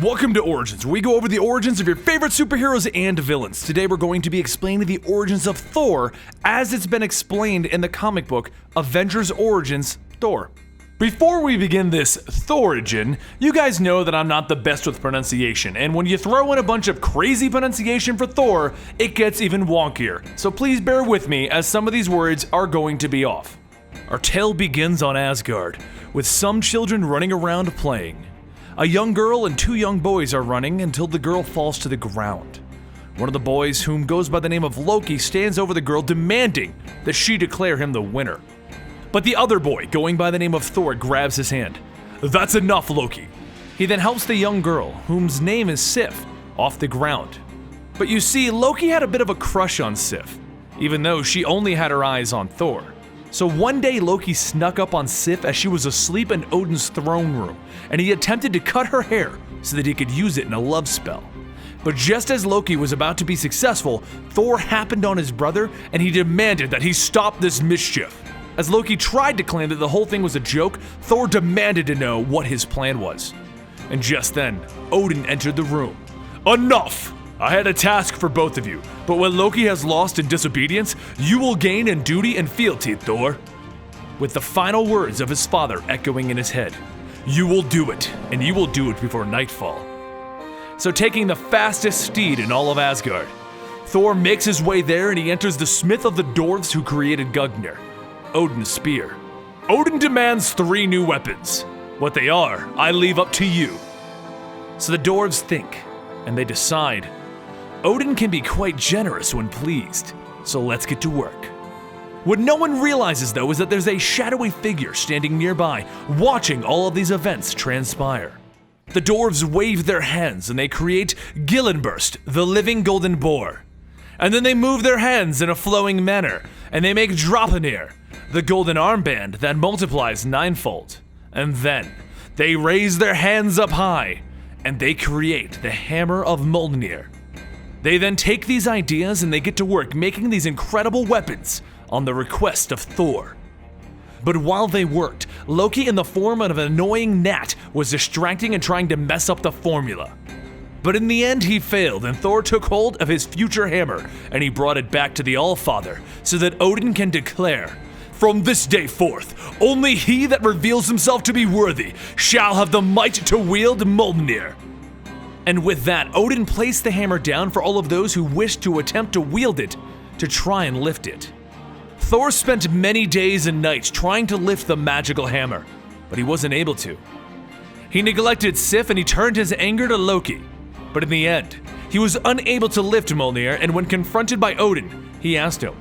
Welcome to Origins, where we go over the origins of your favorite superheroes and villains. Today we're going to be explaining the origins of Thor as it's been explained in the comic book Avengers Origins Thor. Before we begin this Thorigin, you guys know that I'm not the best with pronunciation, and when you throw in a bunch of crazy pronunciation for Thor, it gets even wonkier. So please bear with me as some of these words are going to be off. Our tale begins on Asgard, with some children running around playing. A young girl and two young boys are running until the girl falls to the ground. One of the boys, whom goes by the name of Loki, stands over the girl demanding that she declare him the winner. But the other boy, going by the name of Thor, grabs his hand. "That's enough, Loki." He then helps the young girl, whose name is Sif, off the ground. But you see, Loki had a bit of a crush on Sif, even though she only had her eyes on Thor. So one day Loki snuck up on Sif as she was asleep in Odin's throne room, and he attempted to cut her hair so that he could use it in a love spell. But just as Loki was about to be successful, Thor happened on his brother and he demanded that he stop this mischief. As Loki tried to claim that the whole thing was a joke, Thor demanded to know what his plan was. And just then, Odin entered the room. "Enough! I had a task for both of you, but what Loki has lost in disobedience, you will gain in duty and fealty, Thor." With the final words of his father echoing in his head, "You will do it, and you will do it before nightfall." So taking the fastest steed in all of Asgard, Thor makes his way there and he enters the smith of the dwarves who created Gungnir, Odin's spear. Odin demands 3 new weapons. What they are, I leave up to you. So the dwarves think, and they decide, Odin can be quite generous when pleased, so let's get to work. What no one realizes though is that there's a shadowy figure standing nearby, watching all of these events transpire. The dwarves wave their hands and they create Gillenburst, the living golden boar. And then they move their hands in a flowing manner, and they make Draupnir, the golden armband that multiplies 9-fold. And then they raise their hands up high, and they create the Hammer of Mjolnir. They then take these ideas and they get to work making these incredible weapons on the request of Thor. But while they worked, Loki in the form of an annoying gnat was distracting and trying to mess up the formula. But in the end he failed, and Thor took hold of his future hammer and he brought it back to the Allfather so that Odin can declare, "From this day forth, only he that reveals himself to be worthy shall have the might to wield Mjolnir." And with that, Odin placed the hammer down for all of those who wished to attempt to wield it, to try and lift it. Thor spent many days and nights trying to lift the magical hammer, but he wasn't able to. He neglected Sif and he turned his anger to Loki. But in the end, he was unable to lift Mjolnir, and when confronted by Odin, he asked him,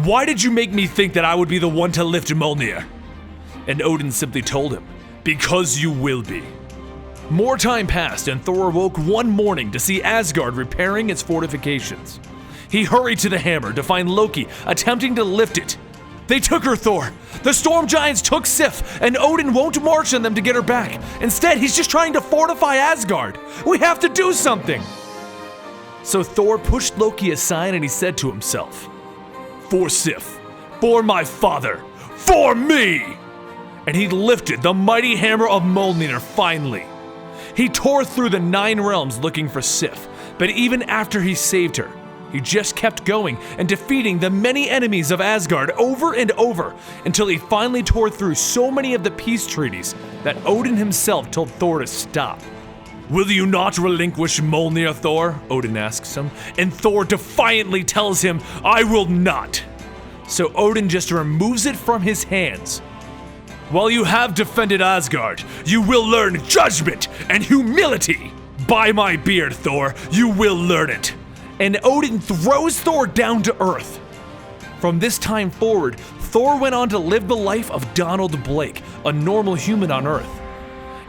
"Why did you make me think that I would be the one to lift Mjolnir?" And Odin simply told him, "Because you will be." More time passed and Thor awoke one morning to see Asgard repairing its fortifications. He hurried to the hammer to find Loki attempting to lift it. "They took her, Thor! The storm giants took Sif, and Odin won't march on them to get her back. Instead, he's just trying to fortify Asgard. We have to do something!" So Thor pushed Loki aside and he said to himself, "For Sif, for my father, for me!" And he lifted the mighty hammer of Mjolnir finally. He tore through the 9 realms looking for Sif, but even after he saved her, he just kept going and defeating the many enemies of Asgard over and over until he finally tore through so many of the peace treaties that Odin himself told Thor to stop. "Will you not relinquish Mjolnir, Thor?" Odin asks him, and Thor defiantly tells him, "I will not." So Odin just removes it from his hands. "While you have defended Asgard, you will learn judgment and humility. By my beard, Thor, you will learn it." And Odin throws Thor down to earth. From this time forward, Thor went on to live the life of Donald Blake, a normal human on Earth.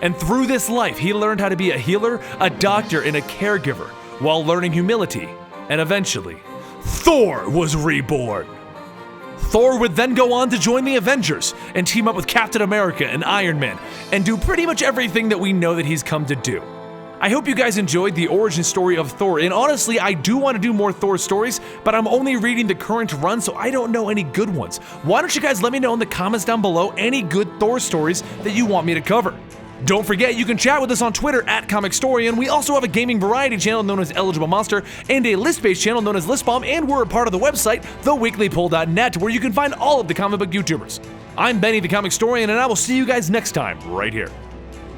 And through this life, he learned how to be a healer, a doctor, and a caregiver, while learning humility. And eventually, Thor was reborn. Thor would then go on to join the Avengers and team up with Captain America and Iron Man and do pretty much everything that we know that he's come to do. I hope you guys enjoyed the origin story of Thor, and honestly, I do want to do more Thor stories, but I'm only reading the current run, so I don't know any good ones. Why don't you guys let me know in the comments down below any good Thor stories that you want me to cover? Don't forget, you can chat with us on Twitter at Comicstorian. We also have a gaming variety channel known as Eligible Monster and a list-based channel known as Listbomb, and we're a part of the website, theweeklypoll.net, where you can find all of the comic book YouTubers. I'm Benny the Comicstorian, and I will see you guys next time, right here.